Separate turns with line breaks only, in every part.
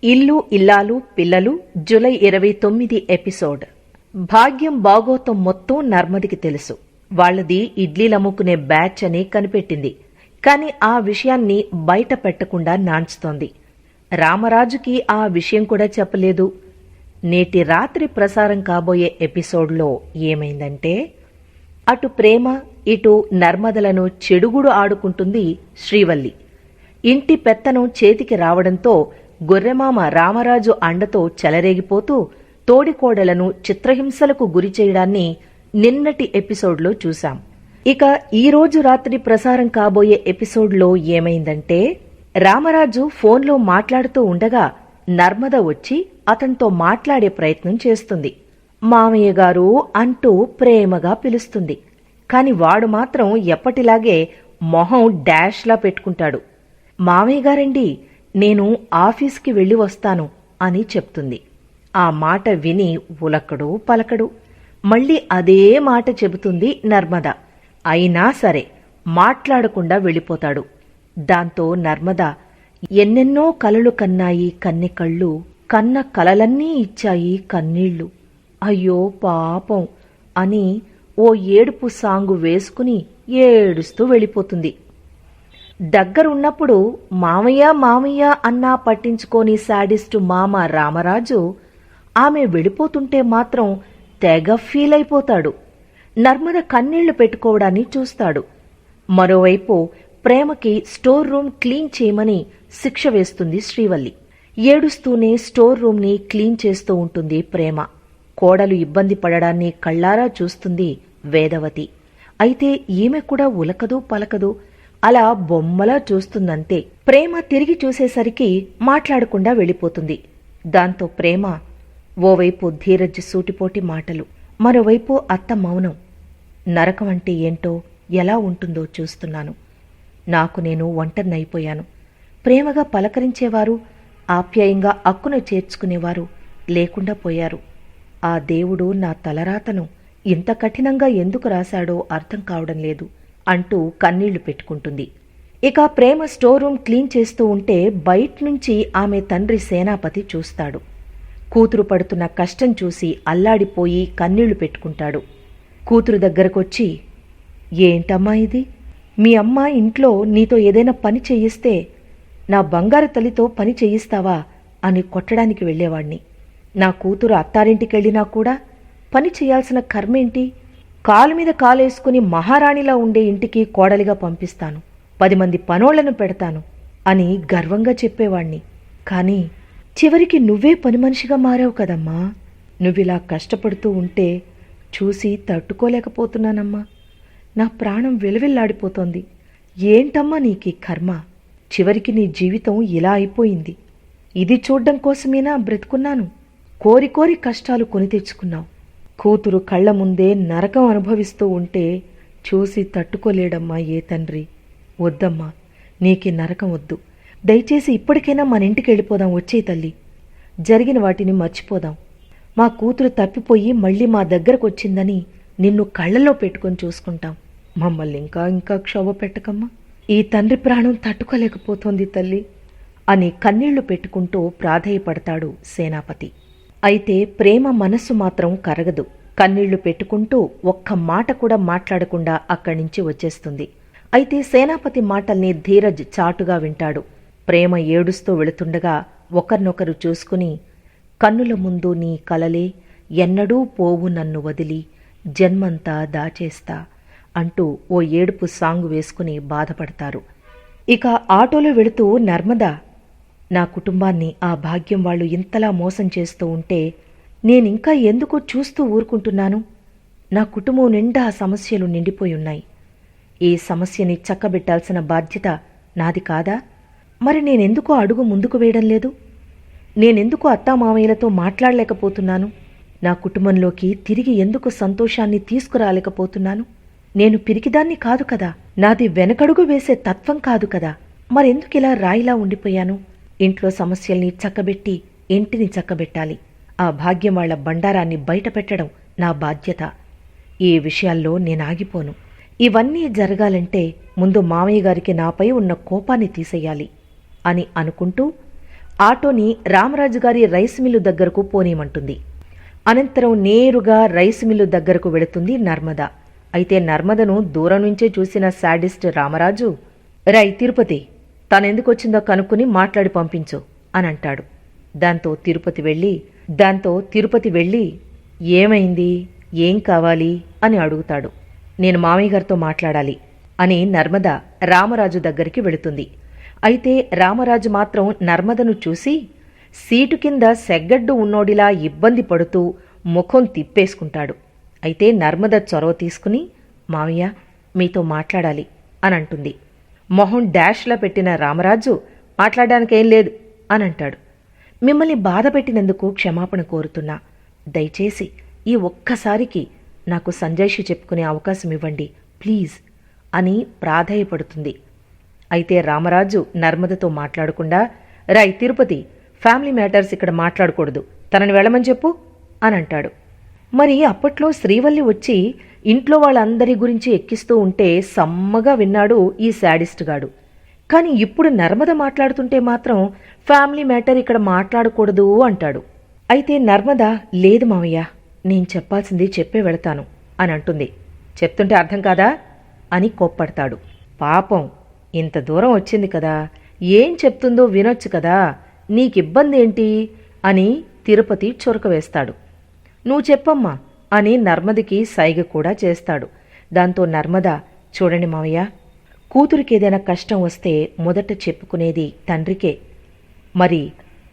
ఇల్లు ఇల్లాలు పిల్లలు జూలై 29 ఎపిసోడ్. భాగ్యం బాగోతం మొత్తం నర్మదికి తెలుసు. వాళ్లది ఇడ్లీలమ్ముకునే బ్యాచ్ అని కనిపెట్టింది. కాని ఆ విషయాన్ని బయట పెట్టకుండా నాంచుతోంది. రామరాజుకి ఆ విషయం కూడా చెప్పలేదు. నేటి రాత్రి ప్రసారం కాబోయే ఎపిసోడ్లో ఏమైందంటే, అటు ప్రేమ ఇటు నర్మదలను చెడుగుడు ఆడుకుంటుంది శ్రీవల్లి. ఇంటి పెత్తనం చేతికి రావడంతో గొర్రెమామ రామరాజు అండతో చెలరేగిపోతూ తోడికోడలను చిత్రహింసలకు గురిచేయడాన్ని నిన్నటి ఎపిసోడ్లో చూశాం. ఇక ఈ రోజు రాత్రి ప్రసారం కాబోయే ఎపిసోడ్లో ఏమైందంటే, రామరాజు ఫోన్లో మాట్లాడుతూ ఉండగా నర్మద వచ్చి అతనితో మాట్లాడే ప్రయత్నం చేస్తుంది. మామయ్య గారు అంటూ ప్రేమగా పిలుస్తుంది. కాని వాడు మాత్రం ఎప్పటిలాగే మొహం డాష్లా పెట్టుకుంటాడు. మామయ్య గారండి, నేను ఆఫీస్కి వెళ్లి వస్తాను అని చెప్తుంది. ఆ మాట విని ఉలకడు పలకడు. మళ్లీ అదే మాట చెబుతుంది నర్మద. అయినా సరే మాట్లాడకుండా వెళ్ళిపోతాడు. దాంతో నర్మద, ఎన్నెన్నో కలలు కన్నాయి కన్నె కళ్ళు, కన్న కలలన్నీ ఇచ్చాయి కన్నీళ్లు, అయ్యో పాపం అని ఓ ఏడుపు సాంగు వేసుకుని ఏడుస్తూ వెళ్ళిపోతుంది. దగ్గరున్నప్పుడు మామయ్య మామయ్య అన్నా పట్టించుకోని శాడిస్టు మామ రామరాజు ఆమె వెళ్ళిపోతుంటే మాత్రం తెగ ఫీల్ అయిపోతాడు. నర్మద కన్నీళ్లు పెట్టుకోవడాన్ని చూస్తాడు. మరోవైపు ప్రేమకి స్టోర్ రూమ్ క్లీన్ చేయమని శిక్ష వేస్తుంది శ్రీవల్లి. ఏడుస్తూనే స్టోర్ రూమ్ ని క్లీన్ చేస్తూ ఉంటుంది ప్రేమ. కోడలు ఇబ్బంది పడడాన్ని కళ్లారా చూస్తుంది వేదవతి. అయితే ఈమె కూడా ఉలకదు పలకదు, అలా బొమ్మలా చూస్తుందంతే. ప్రేమ తిరిగి చూసేసరికి మాట్లాడకుండా వెళ్ళిపోతుంది. దాంతో ప్రేమ ఓవైపు ధీరజ్ సూటిపోటి మాటలు, మరోవైపు అత్త మౌనం. నరకం అంటే ఏంటో ఎలా ఉంటుందో చూస్తున్నాను. నాకు నేను ఒంటరినైపోయాను. ప్రేమగా పలకరించేవారు, ఆప్యాయంగా అక్కున చేర్చుకునేవారు లేకుండా పోయారు. ఆ దేవుడు నా తలరాతను ఇంత కఠినంగా ఎందుకు రాశాడో అర్థం కావడం లేదు అంటూ కన్నీళ్లు పెట్టుకుంటుంది. ఇక ప్రేమ స్టోర్ రూమ్ క్లీన్ చేస్తూ ఉంటే బయట్నుంచి ఆమె తండ్రి సేనాపతి చూస్తాడు. కూతురు పడుతున్న కష్టం చూసి అల్లాడిపోయి కన్నీళ్లు పెట్టుకుంటాడు. కూతురు దగ్గరకొచ్చి, ఏంటమ్మా ఇది? మీ అమ్మ ఇంట్లో నీతో ఏదైనా పని చేయిస్తే నా బంగారు తల్లితో పని చేయిస్తావా అని కొట్టడానికి వెళ్లేవాణ్ణి. నా కూతురు అత్తారింటికెళ్ళినా కూడా పని చేయాల్సిన కర్మేంటి? కాలు మీద కాలేసుకుని మహారాణిలా ఉండే ఇంటికి కోడలిగా పంపిస్తాను, 10 మంది పనోళ్లను పెడతాను అని గర్వంగా చెప్పేవాణ్ణి. కాని చివరికి నువ్వే పని మనిషిగా మారావు కదమ్మా. నువ్విలా కష్టపడుతూ ఉంటే చూసి తట్టుకోలేకపోతున్నానమ్మా. నా ప్రాణం వెలువెల్లాడిపోతోంది. ఏంటమ్మా నీకీ కర్మ? చివరికి నీ జీవితం ఇలా అయిపోయింది. ఇది చూడ్డం కోసమేనా బ్రతుకున్నాను? కోరి కోరి కష్టాలు కొని తెచ్చుకున్నావు. కూతురు కళ్ల ముందే నరకం అనుభవిస్తూ ఉంటే చూసి తట్టుకోలేడమ్మా ఏ తండ్రి. వద్దమ్మా, నీకీ నరకం వద్దు. దయచేసి ఇప్పటికైనా మన ఇంటికి వెళ్ళిపోదాం. వచ్చే తల్లి, జరిగిన వాటిని మర్చిపోదాం. మా కూతురు తప్పిపోయి మళ్లీ మా దగ్గరకొచ్చిందని నిన్ను కళ్లలో పెట్టుకొని చూసుకుంటాం. మమ్మల్ని ఇంకా ఇంకా క్షోభ పెట్టకమ్మా. ఈ తండ్రి ప్రాణం తట్టుకోలేకపోతోంది తల్లి అని కన్నీళ్లు పెట్టుకుంటూ ప్రాధేయపడతాడు సేనాపతి. అయితే ప్రేమ మనస్సు మాత్రం కరగదు. కన్నీళ్లు పెట్టుకుంటూ ఒక్క మాట కూడా మాట్లాడకుండా అక్కడి నుంచి వచ్చేస్తుంది. అయితే సేనాపతి మాటల్ని ధీరజ్ చాటుగా వింటాడు. ప్రేమ ఏడుస్తూ వెళుతుండగా ఒకరినొకరు చూసుకుని, కన్నుల ముందు నీ కలలే ఎన్నడూ పోవు నన్ను వదిలి జన్మంతా దాచేస్తా అంటూ ఓ ఏడుపు సాంగు వేసుకుని బాధపడతారు. ఇక ఆటోలో వెళుతూ నర్మద, నా కుటుంబాన్ని ఆ భాగ్యం వాళ్ళు ఇంతలా మోసం చేస్తూ ఉంటే నేనింకా ఎందుకు చూస్తూ ఊరుకుంటున్నాను? నా కుటుంబం నిండా సమస్యలు నిండిపోయున్నాయి. ఈ సమస్యని చక్కబెట్టాల్సిన బాధ్యత నాది కాదా? మరి నేనెందుకో అడుగు ముందుకు వేయడం లేదు? నేనెందుకు అత్తామామయ్యలతో మాట్లాడలేకపోతున్నాను? నా కుటుంబంలోకి తిరిగి ఎందుకు సంతోషాన్ని తీసుకురాలేకపోతున్నాను? నేను పిరికిదాన్ని కాదు కదా, నాది వెనకడుగు వేసే తత్వం కాదు కదా, మరెందుకిలా రాయిలా ఉండిపోయాను? ఇంట్లో సమస్యల్ని చక్కబెట్టి ఇంటిని చక్కబెట్టాలి. ఆ భాగ్యం వాళ్ల బండారాన్ని బయటపెట్టడం నా బాధ్యత. ఈ విషయాల్లో నేనాగిపోను. ఇవన్నీ జరగాలంటే ముందు మామయ్య గారికి నాపై ఉన్న కోపాన్ని తీసేయాలి అని అనుకుంటూ ఆటోని రామరాజు గారి రైస్ మిల్లు దగ్గరకు పోనీయమంటుంది. అనంతరం నేరుగా రైస్ మిల్లు దగ్గరకు వెళుతుంది నర్మద. అయితే నర్మదను దూరం నుంచే చూసిన శాడిస్ట్ రామరాజు, రై తిరుపతి, తనెందుకొచ్చిందో కనుక్కుని మాట్లాడి పంపించు అని అంటాడు. దాంతో తిరుపతి వెళ్ళి ఏమైంది, ఏం కావాలి అని అడుగుతాడు. నేను మామయ్య గారితో మాట్లాడాలి అని నర్మద రామరాజు దగ్గరికి వెళుతుంది. అయితే రామరాజు మాత్రం నర్మదను చూసి సీటు కింద సెగ్గడ్డు ఉన్నోడిలా ఇబ్బంది పడుతూ ముఖం తిప్పేసుకుంటాడు. అయితే నర్మద చొరవ తీసుకుని, మావయ్య మీతో మాట్లాడాలి అని అంటుంది. మొహం డాష్లా పెట్టిన రామరాజు, మాట్లాడడానికేం లేదు అని అంటాడు. మిమ్మల్ని బాధ పెట్టినందుకు క్షమాపణ కోరుతున్నా. దయచేసి ఈ ఒక్కసారికి నాకు సంజయ్షి చెప్పుకునే అవకాశం ఇవ్వండి ప్లీజ్ అని ప్రాధేయపడుతుంది. అయితే రామరాజు నర్మదతో మాట్లాడకుండా, రై తిరుపతి, ఫ్యామిలీ మ్యాటర్స్ ఇక్కడ మాట్లాడకూడదు, తనని వెళ్ళమని చెప్పు అని అంటాడు. మరి అప్పట్లో శ్రీవల్లి వచ్చి ఇంట్లో వాళ్ళందరి గురించి ఎక్కిస్తూ ఉంటే సమ్మగా విన్నాడు ఈ శాడిస్ట్ గాడు. కానీ ఇప్పుడు నర్మద మాట్లాడుతుంటే మాత్రం ఫ్యామిలీ మ్యాటర్ ఇక్కడ మాట్లాడకూడదు అంటాడు. అయితే నర్మద, లేదు మావయ్య, నేను చెప్పాల్సింది చెప్పే వెళతాను అని అంటుంది. చెప్తుంటే అర్థం కాదా అని కోప్పడతాడు. పాపం, ఇంత దూరం వచ్చింది కదా, ఏం చెప్తుందో వినొచ్చు కదా, నీకిబ్బంది ఏంటి అని తిరుపతి చొరక వేస్తాడు. నువ్వు చెప్పమ్మా అని నర్మదికి సైగ కూడా చేస్తాడు. దాంతో నర్మద, చూడండి మావయ్య, కూతురికేదైనా కష్టం వస్తే మొదట చెప్పుకునేది తండ్రికే. మరి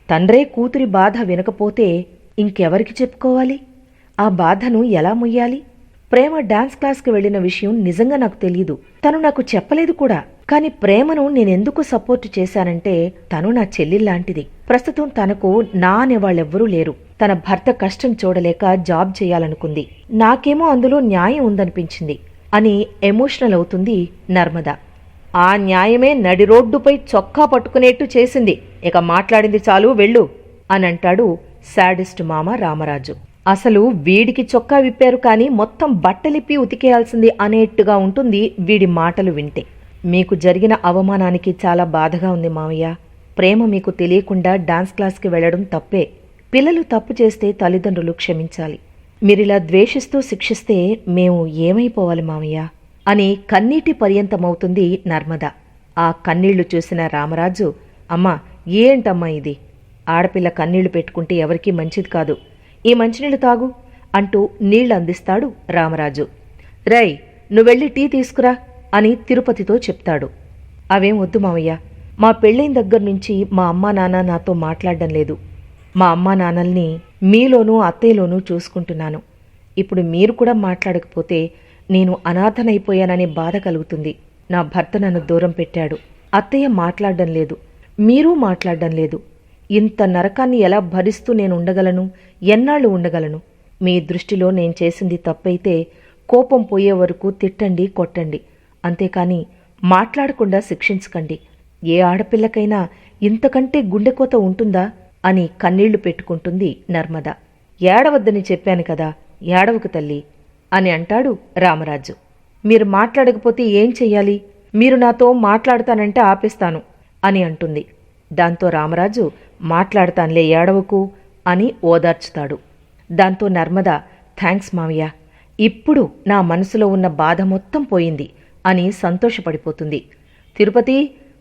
తండ్రే కూతురి బాధ వినకపోతే ఇంకెవరికి చెప్పుకోవాలి? ఆ బాధను ఎలా మొయ్యాలి? ప్రేమ డాన్స్ క్లాస్కి వెళ్లిన విషయం నిజంగా నాకు తెలీదు, తను నాకు చెప్పలేదు కూడా. కాని ప్రేమను నేనెందుకు సపోర్టు చేశానంటే తను నా చెల్లిల్లాంటిది. ప్రస్తుతం తనకు నా అనేవాళ్ళెవ్వరూ లేరు. తన భర్త కష్టం చూడలేక జాబ్ చేయాలనుకుంది. నాకేమో అందులో న్యాయం ఉందనిపించింది అని ఎమోషనల్ అవుతుంది నర్మద. ఆ న్యాయమే నడి రోడ్డుపై చొక్కా పట్టుకునేట్టు చేసింది. ఇక మాట్లాడింది చాలు, వెళ్ళు అని అంటాడు శాడిస్ట్ మామ రామరాజు. అసలు వీడికి చొక్కా విప్పారు కాని మొత్తం బట్టలిప్పి ఉతికేయాల్సింది అనేట్టుగా ఉంటుంది వీడి మాటలు వింటే. మీకు జరిగిన అవమానానికి చాలా బాధగా ఉంది మావయ్య. ప్రేమ మీకు తెలియకుండా డాన్స్ క్లాస్కి వెళ్లడం తప్పే. పిల్లలు తప్పు చేస్తే తల్లిదండ్రులు క్షమించాలి. మీరిలా ద్వేషిస్తూ శిక్షిస్తే మేము ఏమైపోవాలి మావయ్య అని కన్నీటి పర్యంతమవుతుంది నర్మద. ఆ కన్నీళ్లు చూసిన రామరాజు, అమ్మా ఏంటమ్మా ఇది, ఆడపిల్ల కన్నీళ్లు పెట్టుకుంటే ఎవరికీ మంచిది కాదు, ఈ మంచినీళ్లు తాగు అంటూ నీళ్లు అందిస్తాడు రామరాజు. రై, నువ్వెళ్ళి టీ తీసుకురా అని తిరుపతితో చెప్తాడు. అవేం వద్దు మావయ్య, మా పెళ్ళైన దగ్గర్నుంచి మా అమ్మా నాన్న నాతో మాట్లాడడం లేదు. మా అమ్మా నాన్నల్ని మీలోనూ అత్తయ్యలోనూ చూసుకుంటున్నాను. ఇప్పుడు మీరు కూడా మాట్లాడకపోతే నేను అనాథనైపోయాననే బాధ కలుగుతుంది. నా భర్త నన్ను దూరం పెట్టాడు, అత్తయ్య మాట్లాడడం లేదు, మీరూ మాట్లాడడం లేదు. ఇంత నరకాన్ని ఎలా భరిస్తూ నేను ఉండగలను, ఎన్నాళ్ళు ఉండగలను? మీ దృష్టిలో నేను చేసింది తప్పైతే కోపం పోయే వరకు తిట్టండి, కొట్టండి, అంతేకాని మాట్లాడకుండా శిక్షించకండి. ఏ ఆడపిల్లకైనా ఇంతకంటే గుండెకోత ఉంటుందా అని కన్నీళ్లు పెట్టుకుంటుంది నర్మద. ఏడవద్దని చెప్పాను కదా, ఏడవకు తల్లి అని అంటాడు రామరాజు. మీరు మాట్లాడకపోతే ఏం చెయ్యాలి? మీరు నాతో మాట్లాడతానంటే ఆపేస్తాను అని అంటుంది. దాంతో రామరాజు, మాట్లాడతానులే, ఏడవకు అని ఓదార్చుతాడు. దాంతో నర్మద, థ్యాంక్స్ మావయ్య, ఇప్పుడు నా మనసులో ఉన్న బాధ మొత్తం పోయింది అని సంతోషపడిపోతుంది. తిరుపతి,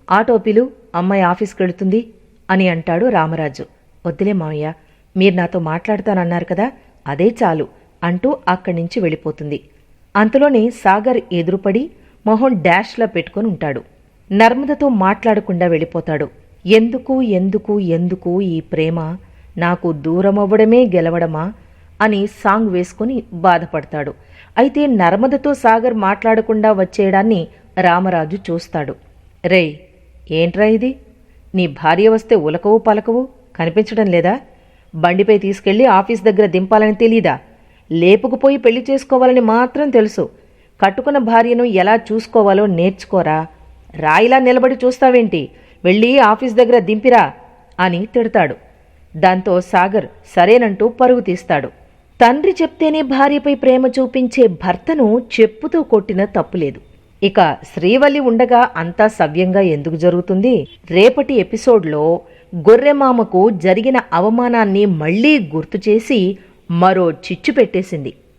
ఆటో పిలు, అమ్మాయి ఆఫీస్కి వెళుతుంది అని అంటాడు రామరాజు. వద్దులే మావయ్య, మీరు నాతో మాట్లాడతానన్నారు కదా, అదే చాలు అంటూ అక్కడి నుంచి వెళ్ళిపోతుంది. అంతలోనే సాగర్ ఎదురుపడి మొహం డాష్లా పెట్టుకుని ఉంటాడు. నర్మదతో మాట్లాడకుండా వెళ్ళిపోతాడు. ఎందుకు ఎందుకు ఎందుకు ఈ ప్రేమ, నాకు దూరమవ్వడమే గెలవడమా అని సాంగ్ వేసుకుని బాధపడతాడు. అయితే నర్మదతో సాగర్ మాట్లాడకుండా వచ్చేయడాన్ని రామరాజు చూస్తాడు. రేయ్, ఏంట్రా ఇది? నీ భార్య వస్తే ఉలకవు పలకవు కనిపించడం లేదా? బండిపై తీసుకెళ్లి ఆఫీస్ దగ్గర దింపాలని తెలీదా? లేపుకుపోయి పెళ్లి చేసుకోవాలని మాత్రం తెలుసు. కట్టుకున్న భార్యను ఎలా చూసుకోవాలో నేర్చుకోరా? రాయిలా నిలబడి చూస్తావేంటి? వెళ్ళి ఆఫీస్ దగ్గర దింపిరా అని తిడతాడు. దాంతో సాగర్ సరేనంటూ పరుగు తీస్తాడు. తండ్రి చెప్తేనే భార్యపై ప్రేమ చూపించే భర్తను చెప్పుతో కొట్టిన తప్పులేదు. ఇక శ్రీవల్లి ఉండగా అంతా సవ్యంగా ఎందుకు జరుగుతుంది? రేపటి ఎపిసోడ్లో గొర్రెమామకు జరిగిన అవమానాన్ని మళ్లీ గుర్తుచేసి మరో చిచ్చు పెట్టేసింది.